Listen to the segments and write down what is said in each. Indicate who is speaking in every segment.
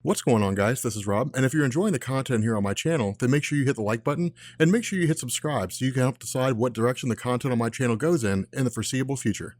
Speaker 1: What's going on, guys? This is Rob, and if you're enjoying the content here on my channel, then make sure you hit the like button and make sure you hit subscribe so you can help decide what direction the content on my channel goes in the foreseeable future.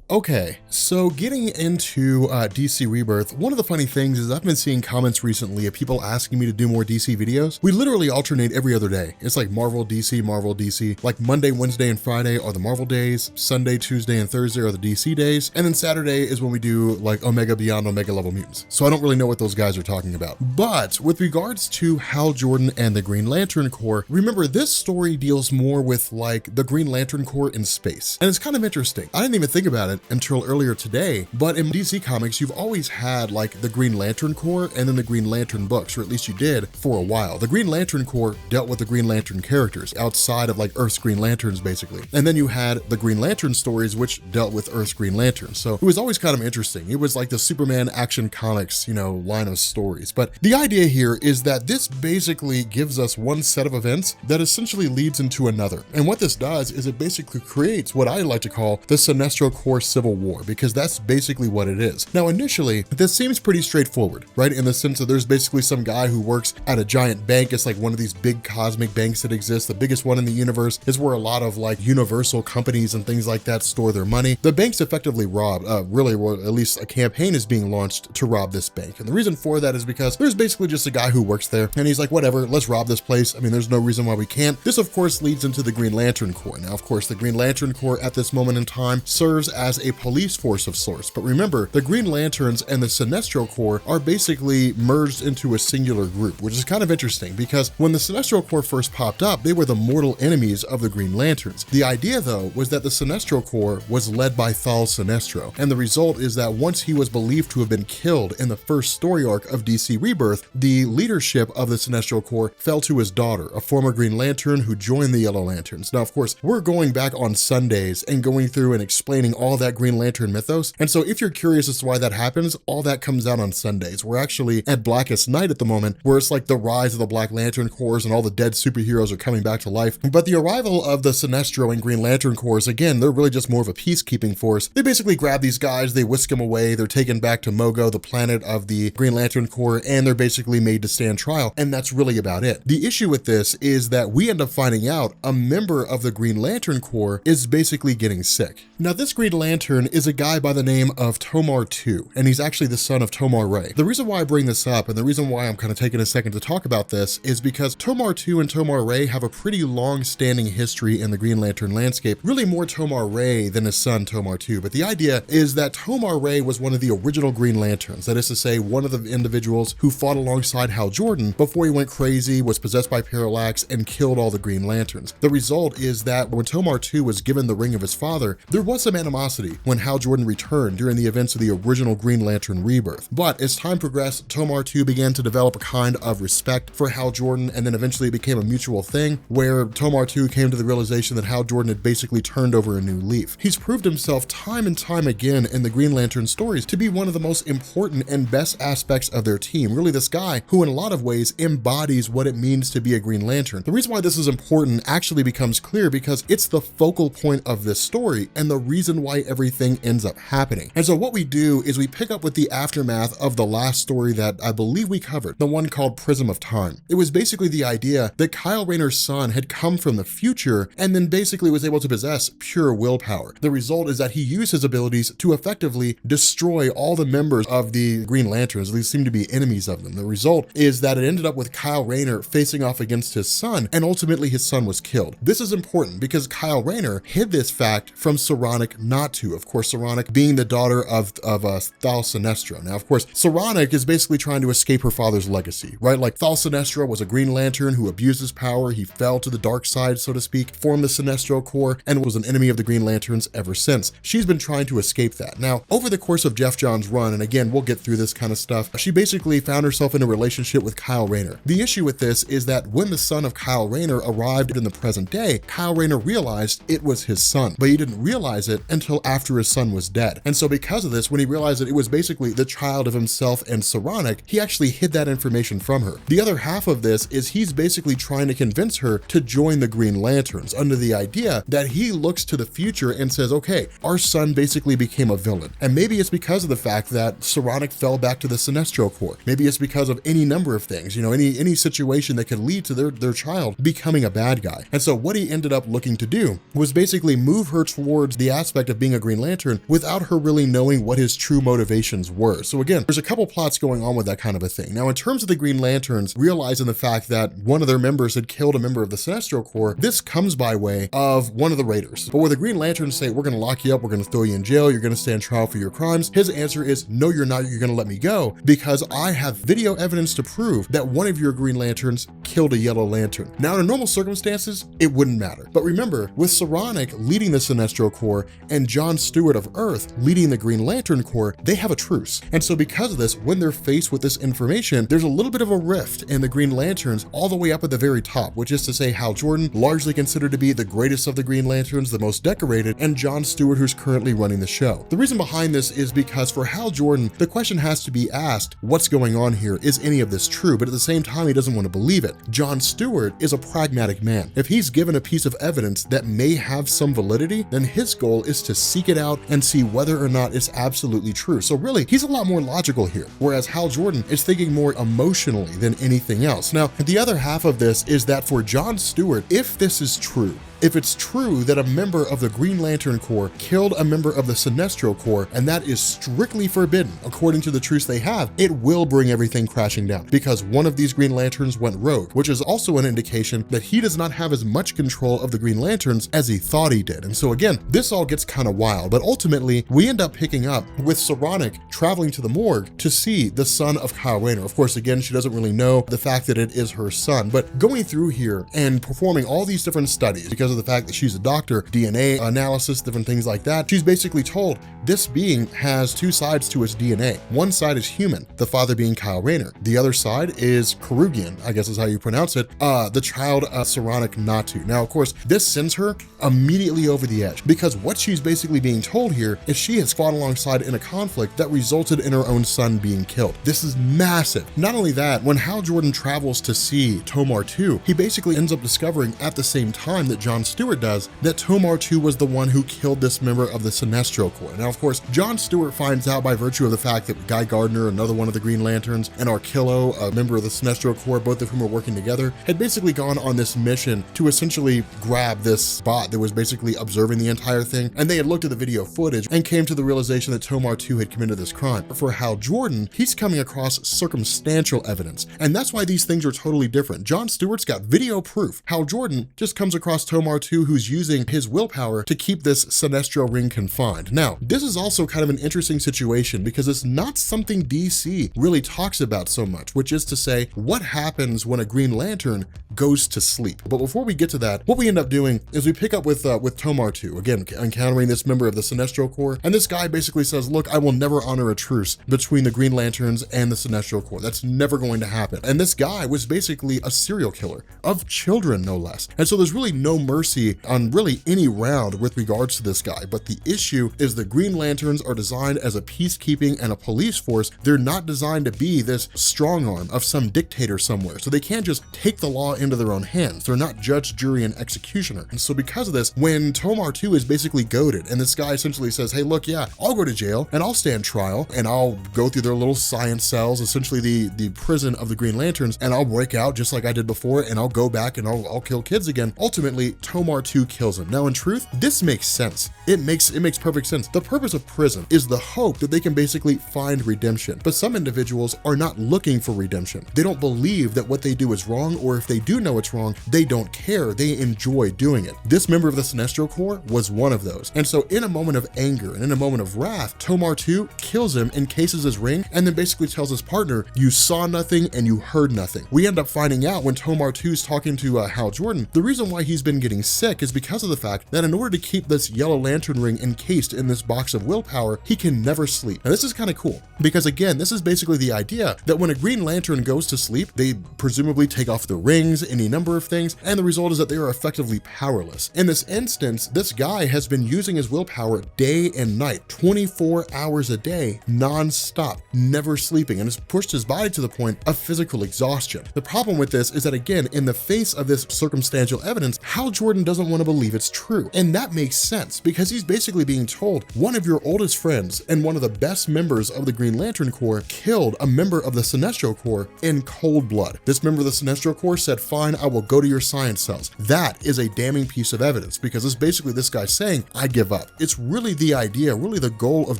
Speaker 1: Okay, so getting into DC Rebirth, one of the funny things is I've been seeing comments recently of people asking me to do more DC videos. We literally alternate every other day. It's like Marvel, DC, like Monday, Wednesday, and Friday are the Marvel days, Sunday, Tuesday, and Thursday are the DC days, and then Saturday is when we do like Omega Beyond Omega Level Mutants. So I don't really know what those guys are talking about. But with regards to Hal Jordan and the Green Lantern Corps, remember this story deals more with like the Green Lantern Corps in space. And it's kind of interesting. I didn't even think about it until earlier today, but in DC Comics, you've always had like the Green Lantern Corps and then the Green Lantern books, or at least you did for a while. The Green Lantern Corps dealt with the Green Lantern characters outside of like Earth's Green Lanterns, basically. And then you had the Green Lantern stories, which dealt with Earth's Green Lanterns. So it was always kind of interesting. It was like the Superman Action Comics, line of stories. But the idea here is that this basically gives us one set of events that essentially leads into another. And what this does is it basically creates what I like to call the Sinestro Corps Civil War, because that's basically what it is. Now, initially, this seems pretty straightforward, right? In the sense that there's basically some guy who works at a giant bank. It's like one of these big cosmic banks that exist. The biggest one in the universe is where a lot of like universal companies and things like that store their money. The bank's effectively robbed, really, or at least a campaign is being launched to rob this bank. And the reason for that is because there's basically just a guy who works there and he's like, whatever, let's rob this place. I mean, there's no reason why we can't. This, of course, leads into the Green Lantern Corps. Now, of course, the Green Lantern Corps at this moment in time serves as a police force of sorts. But remember, the Green Lanterns and the Sinestro Corps are basically merged into a singular group, which is kind of interesting because when the Sinestro Corps first popped up, they were the mortal enemies of the Green Lanterns. The idea, though, was that the Sinestro Corps was led by Thal Sinestro, and the result is that once he was believed to have been killed in the first story arc of DC Rebirth, the leadership of the Sinestro Corps fell to his daughter, a former Green Lantern who joined the Yellow Lanterns. Now, of course, we're going back on Sundays and going through and explaining all that Green Lantern mythos. And so if you're curious as to why that happens, all that comes out on Sundays. We're actually at Blackest Night at the moment, where it's like the rise of the Black Lantern Corps and all the dead superheroes are coming back to life. But the arrival of the Sinestro and Green Lantern Corps, again, they're really just more of a peacekeeping force. They basically grab these guys, they whisk them away, they're taken back to Mogo, the planet of the Green Lantern Corps, and they're basically made to stand trial. And that's really about it. The issue with this is that we end up finding out a member of the Green Lantern Corps is basically getting sick. Now, this Green Lantern is a guy by the name of Tomar 2, and he's actually the son of Tomar Ray. The reason why I bring this up, and the reason why I'm kind of taking a second to talk about this, is because Tomar 2 and Tomar Ray have a pretty long-standing history in the Green Lantern landscape, really more Tomar Ray than his son Tomar 2. But the idea is that Tomar Ray was one of the original Green Lanterns, that is to say, one of the individuals who fought alongside Hal Jordan before he went crazy, was possessed by Parallax, and killed all the Green Lanterns. The result is that when Tomar 2 was given the ring of his father, there was some animosity when Hal Jordan returned during the events of the original Green Lantern Rebirth. But as time progressed, Tomar 2 began to develop a kind of respect for Hal Jordan, and then eventually it became a mutual thing where Tomar 2 came to the realization that Hal Jordan had basically turned over a new leaf. He's proved himself time and time again in the Green Lantern stories to be one of the most important and best aspects of their team. Really this guy who in a lot of ways embodies what it means to be a Green Lantern. The reason why this is important actually becomes clear because it's the focal point of this story and the reason why everything ends up happening. And so what we do is we pick up with the aftermath of the last story that I believe we covered, the one called Prism of Time. It was basically the idea that Kyle Rayner's son had come from the future and then basically was able to possess pure willpower. The result is that he used his abilities to effectively destroy all the members of the Green Lanterns, at least seem to be enemies of them. The result is that it ended up with Kyle Rayner facing off against his son, and ultimately his son was killed. This is important because Kyle Rayner hid this fact from Saronic not to. Of course, Saronic being the daughter of Thal Sinestro. Now, of course, Saronic is basically trying to escape her father's legacy, right? Like Thal Sinestro was a Green Lantern who abused his power. He fell to the dark side, so to speak, formed the Sinestro Corps, and was an enemy of the Green Lanterns ever since. She's been trying to escape that. Now, over the course of Jeff Johns' run, and again, we'll get through this kind of stuff, she basically found herself in a relationship with Kyle Rayner. The issue with this is that when the son of Kyle Rayner arrived in the present day, Kyle Rayner realized it was his son, but he didn't realize it until after his son was dead. And so because of this, when he realized that it was basically the child of himself and Saronic, he actually hid that information from her. The other half of this is he's basically trying to convince her to join the Green Lanterns under the idea that he looks to the future and says, okay, our son basically became a villain. And maybe it's because of the fact that Saronic fell back to the Sinestro Corps. Maybe it's because of any number of things, you know, any situation that could lead to their child becoming a bad guy. And so what he ended up looking to do was basically move her towards the aspect of being a Green Lantern without her really knowing what his true motivations were. So again, there's a couple plots going on with that kind of a thing. Now, in terms of the Green Lanterns, realizing the fact that one of their members had killed a member of the Sinestro Corps, this comes by way of one of the Raiders. But where the Green Lanterns say, we're gonna lock you up, we're gonna throw you in jail, you're gonna stand trial for your crimes, his answer is, no, you're not, you're gonna let me go because I have video evidence to prove that one of your Green Lanterns killed a Yellow Lantern. Now, in normal circumstances, it wouldn't matter. But remember, with Saronic leading the Sinestro Corps and John Stewart of Earth leading the Green Lantern Corps, they have a truce. And so because of this, when they're faced with this information, there's a little bit of a rift in the Green Lanterns all the way up at the very top, which is to say Hal Jordan, largely considered to be the greatest of the Green Lanterns, the most decorated, and John Stewart, who's currently running the show. The reason behind this is because for Hal Jordan, the question has to be asked, what's going on here? Is any of this true? But at the same time, he doesn't want to believe it. John Stewart is a pragmatic man. If he's given a piece of evidence that may have some validity, then his goal is to seek it out and see whether or not it's absolutely true. So really, he's a lot more logical here, whereas Hal Jordan is thinking more emotionally than anything else. Now, the other half of this is that for John Stewart, if this is true, if it's true that a member of the Green Lantern Corps killed a member of the Sinestro Corps, and that is strictly forbidden according to the truce they have, it will bring everything crashing down because one of these Green Lanterns went rogue, which is also an indication that he does not have as much control of the Green Lanterns as he thought he did. And so again, this all gets kind of wild, but ultimately we end up picking up with Saronic traveling to the morgue to see the son of Kyle Rayner. Of course, again, she doesn't really know the fact that it is her son, but going through here and performing all these different studies because of the fact that she's a doctor, DNA analysis, different things like that, she's basically told this being has two sides to its DNA. One side is human, the father being Kyle Rayner. The other side is Karugian, I guess is how you pronounce it, the child Saronic Natu. Now, of course, this sends her immediately over the edge because what she's basically being told here is she has fought alongside in a conflict that resulted in her own son being killed. This is massive. Not only that, when Hal Jordan travels to see Tomar 2, he basically ends up discovering at the same time that John Stewart does that Tomar 2 was the one who killed this member of the Sinestro Corps. Now, of course, John Stewart finds out by virtue of the fact that Guy Gardner, another one of the Green Lanterns, and Arkillo, a member of the Sinestro Corps, both of whom are working together, had basically gone on this mission to essentially grab this bot that was basically observing the entire thing, and they had looked at the video footage and came to the realization that Tomar 2 had committed this crime. For Hal Jordan, he's coming across circumstantial evidence, and that's why these things are totally different. John Stewart's got video proof. Hal Jordan just comes across Tomar 2 who's using his willpower to keep this Sinestro ring confined. Now, this is also kind of an interesting situation because it's not something DC really talks about so much, which is to say, what happens when a Green Lantern goes to sleep? But before we get to that, what we end up doing is we pick up with Tomar 2, again, encountering this member of the Sinestro Corps, and this guy basically says, look, I will never honor a truce between the Green Lanterns and the Sinestro Corps. That's never going to happen. And this guy was basically a serial killer of children, no less. And so there's really no mercy on really any round with regards to this guy. But the issue is the Green Lanterns are designed as a peacekeeping and a police force. They're not designed to be this strong arm of some dictator somewhere. So they can't just take the law into their own hands. They're not judge, jury, and executioner. And so because of this, when Tomar 2 is basically goaded and this guy essentially says, hey, look, yeah, I'll go to jail and I'll stand trial and I'll go through their little science cells, essentially the prison of the Green Lanterns, and I'll break out just like I did before and I'll go back and I'll kill kids again. Ultimately, Tomar 2 kills him. Now, in truth, this makes sense. It makes perfect sense. The purpose of Prism is the hope that they can basically find redemption. But some individuals are not looking for redemption. They don't believe that what they do is wrong, or if they do know it's wrong, they don't care. They enjoy doing it. This member of the Sinestro Corps was one of those. And so in a moment of anger and in a moment of wrath, Tomar 2 kills him, encases his ring, and then basically tells his partner, you saw nothing and you heard nothing. We end up finding out when Tomar 2 is talking to Hal Jordan, the reason why he's been getting sick is because of the fact that in order to keep this Yellow Lantern ring encased in this box of willpower, he can never sleep. Now this is kind of cool because again, this is basically the idea that when a Green Lantern goes to sleep, they presumably take off the rings any number of things, and the result is that they are effectively powerless. In this instance, this guy has been using his willpower day and night, 24 hours a day, non-stop, never sleeping, and has pushed his body to the point of physical exhaustion. The problem with this is that, again, in the face of this circumstantial evidence, Hal Jordan doesn't want to believe it's true. And that makes sense, because he's basically being told one of your oldest friends and one of the best members of the Green Lantern Corps killed a member of the Sinestro Corps in cold blood. This member of the Sinestro Corps said, fine, I will go to your science cells. That is a damning piece of evidence, because it's basically this guy saying, I give up. It's really the idea, really the goal of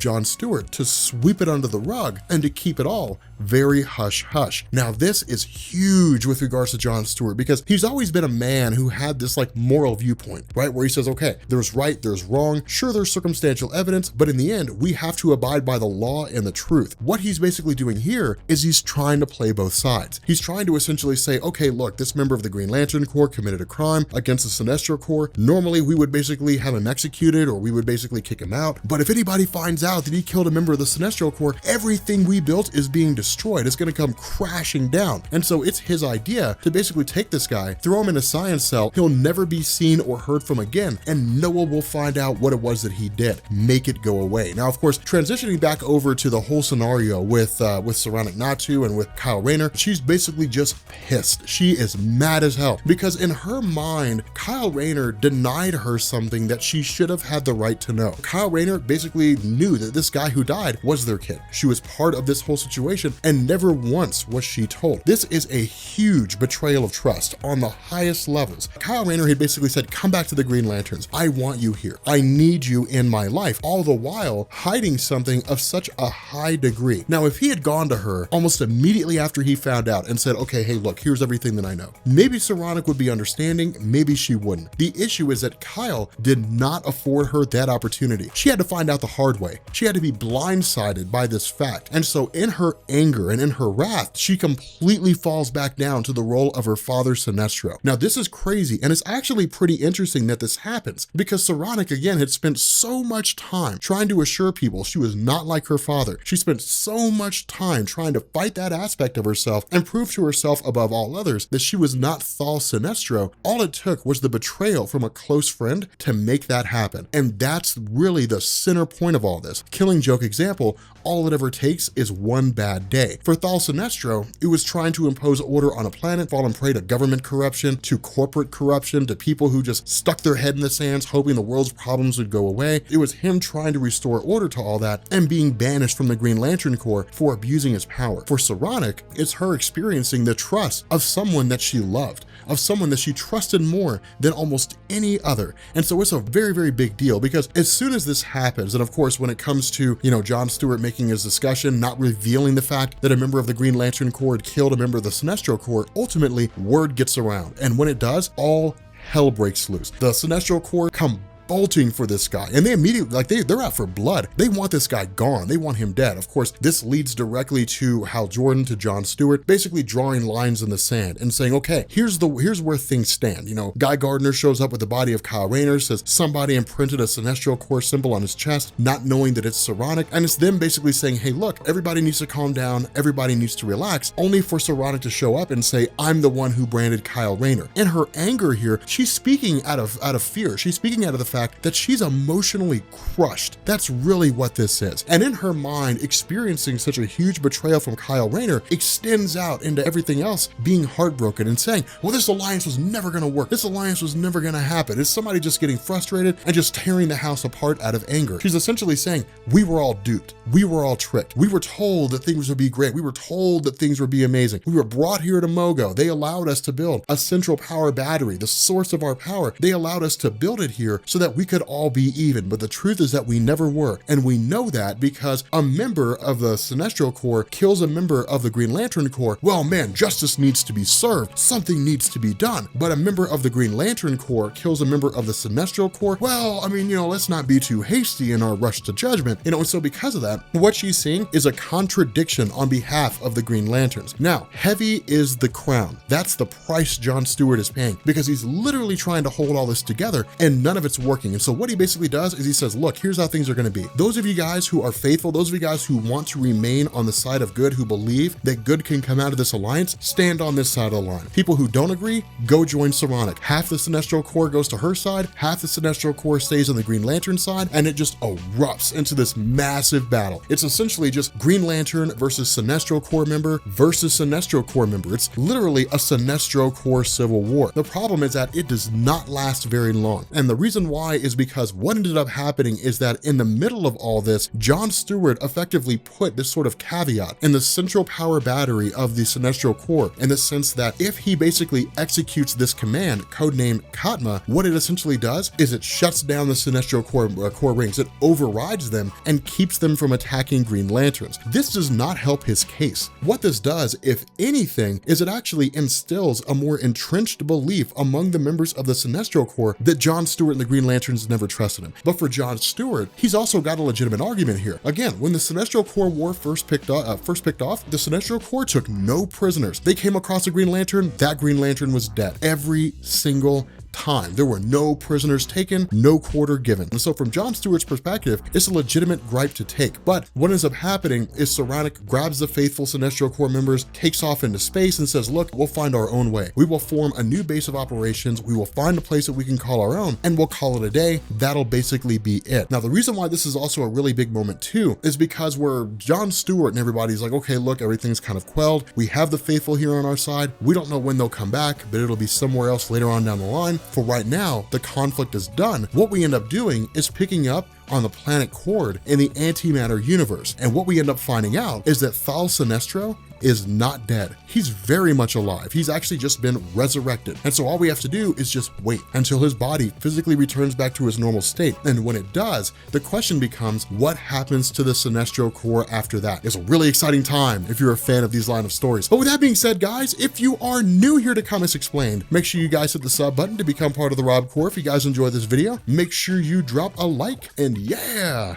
Speaker 1: John Stewart, to sweep it under the rug and to keep it all very hush-hush. Now, this is huge with regards to John Stewart, because he's always been a man who had this like moral viewpoint, right? Where he says, okay, there's right, there's wrong. Sure, there's circumstantial evidence, but in the end, we have to abide by the law and the truth. What he's basically doing here is he's trying to play both sides. He's trying to essentially say, okay, look, this member of the Green Lantern Corps committed a crime against the Sinestro Corps. Normally, we would basically have him executed, or we would basically kick him out. But if anybody finds out that he killed a member of the Sinestro Corps, everything we built is being destroyed. It's going to come crashing down. And so it's his idea to basically take this guy, throw him in a science cell. He'll never be seen or heard from again, and no one will find out what it was that he did. Make it go away. Now, of course, transitioning back over to the whole scenario with Saronic Natu and with Kyle Rayner, she's basically just pissed. She is mad as hell, because in her mind, Kyle Rayner denied her something that she should have had the right to know. Kyle Rayner basically knew that this guy who died was their kid. She was part of this whole situation, and never once was she told. This is a huge betrayal of trust on the highest levels. Kyle Rayner had basically said, come back to the Green Lanterns. I want you here. I need you in my life. All the while hiding something of such a high degree. Now, if he had gone to her almost immediately after he found out and said, okay, hey, look, here's everything that I know, maybe Saronic would be understanding, maybe she wouldn't. The issue is that Kyle did not afford her that opportunity. She had to find out the hard way. She had to be blindsided by this fact. And so in her anger and in her wrath, she completely falls back down to the role of her father, Sinestro. Now, this is crazy, and it's actually pretty interesting that this happens, because Saronic, again, had spent so much time trying to assure people she was not like her father. She spent so much time trying to fight that aspect of herself and prove to herself above all others that she was not Thal Sinestro. All it took was the betrayal from a close friend to make that happen. And that's really the center point of all this. Killing Joke example, all it ever takes is one bad day. For Thal Sinestro, it was trying to impose order on a planet, fallen prey to government corruption, to corporate corruption, to people who just stuck their head in the sands hoping the world's problems would go away. It was him trying to restore order to all that and being banished from the Green Lantern Corps for abusing his power. For Saronic, it's her experiencing the trust of someone that she loved, of someone that she trusted more than almost any other. And so it's a very, very big deal, because as soon as this happens, and of course, when it comes to, John Stewart making his discussion, not revealing the fact that a member of the Green Lantern Corps had killed a member of the Sinestro Corps, ultimately word gets around. And when it does, all hell breaks loose. The Sinestro Corps come bolting for this guy, and they immediately, they're out for blood. They want this guy gone. They want him dead. Of course, this leads directly to Hal Jordan, to John Stewart, basically drawing lines in the sand and saying, okay, here's where things stand. Guy Gardner shows up with the body of Kyle Rayner, says somebody imprinted a Sinestro Corps symbol on his chest, not knowing that it's Saronic, and it's them basically saying, hey, look, everybody needs to calm down, everybody needs to relax, only for Saronic to show up and say, I'm the one who branded Kyle Rayner. In her anger here, she's speaking out of fear. She's speaking out of the fact that she's emotionally crushed. That's really what this is. And in her mind, experiencing such a huge betrayal from Kyle Rayner extends out into everything else, being heartbroken and saying, well, this alliance was never going to work. This alliance was never going to happen. It's somebody just getting frustrated and just tearing the house apart out of anger. She's essentially saying, we were all duped. We were all tricked. We were told that things would be great. We were told that things would be amazing. We were brought here to Mogo. They allowed us to build a central power battery, the source of our power. They allowed us to build it here so that we could all be even. But the truth is that we never were. And we know that because a member of the Sinestro Corps kills a member of the Green Lantern Corps. Well, man, justice needs to be served. Something needs to be done. But a member of the Green Lantern Corps kills a member of the Sinestro Corps. Well, I mean, let's not be too hasty in our rush to judgment. And so because of that, what she's seeing is a contradiction on behalf of the Green Lanterns. Now, heavy is the crown. That's the price John Stewart is paying, because he's literally trying to hold all this together and none of it's working working. And so what he basically does is he says, look, here's how things are going to be. Those of you guys who are faithful, those of you guys who want to remain on the side of good, who believe that good can come out of this alliance, stand on this side of the line. People who don't agree, go join Saronic. Half the Sinestro Corps goes to her side, half the Sinestro Corps stays on the Green Lantern side, and it just erupts into this massive battle. It's essentially just Green Lantern versus Sinestro Corps member versus Sinestro Corps member. It's literally a Sinestro Corps civil war. The problem is that it does not last very long. And the reason why is because what ended up happening is that in the middle of all this, John Stewart effectively put this sort of caveat in the central power battery of the Sinestro Corps, in the sense that if he basically executes this command, codenamed Katma, what it essentially does is it shuts down the Sinestro Corps rings. It overrides them and keeps them from attacking Green Lanterns. This does not help his case. What this does, if anything, is it actually instills a more entrenched belief among the members of the Sinestro Corps that John Stewart and the Green Lanterns never trusted him. But for John Stewart, he's also got a legitimate argument here. Again, when the Sinestro Corps War first picked off, the Sinestro Corps took no prisoners. They came across a Green Lantern, that Green Lantern was dead. Every single time. There were no prisoners taken, no quarter given. And so from John Stewart's perspective, it's a legitimate gripe to take. But what ends up happening is Saronic grabs the faithful Sinestro Corps members, takes off into space and says, look, we'll find our own way. We will form a new base of operations. We will find a place that we can call our own and we'll call it a day. That'll basically be it. Now, the reason why this is also a really big moment too, is because where John Stewart and everybody's like, okay, look, everything's kind of quelled. We have the faithful here on our side. We don't know when they'll come back, but it'll be somewhere else later on down the line. For right now, the conflict is done. What we end up doing is picking up on the planet Cord in the antimatter universe. And what we end up finding out is that Thal Sinestro is not dead. He's very much alive. He's actually just been resurrected. And so all we have to do is just wait until his body physically returns back to his normal state. And when it does, the question becomes, what happens to the Sinestro Corps after that? It's a really exciting time if you're a fan of these line of stories. But with that being said, guys, if you are new here to Comics Explained, make sure you guys hit the sub button to become part of the Rob Corps. If you guys enjoyed this video, make sure you drop a like, and yeah,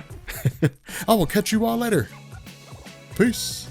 Speaker 1: I will catch you all later. Peace.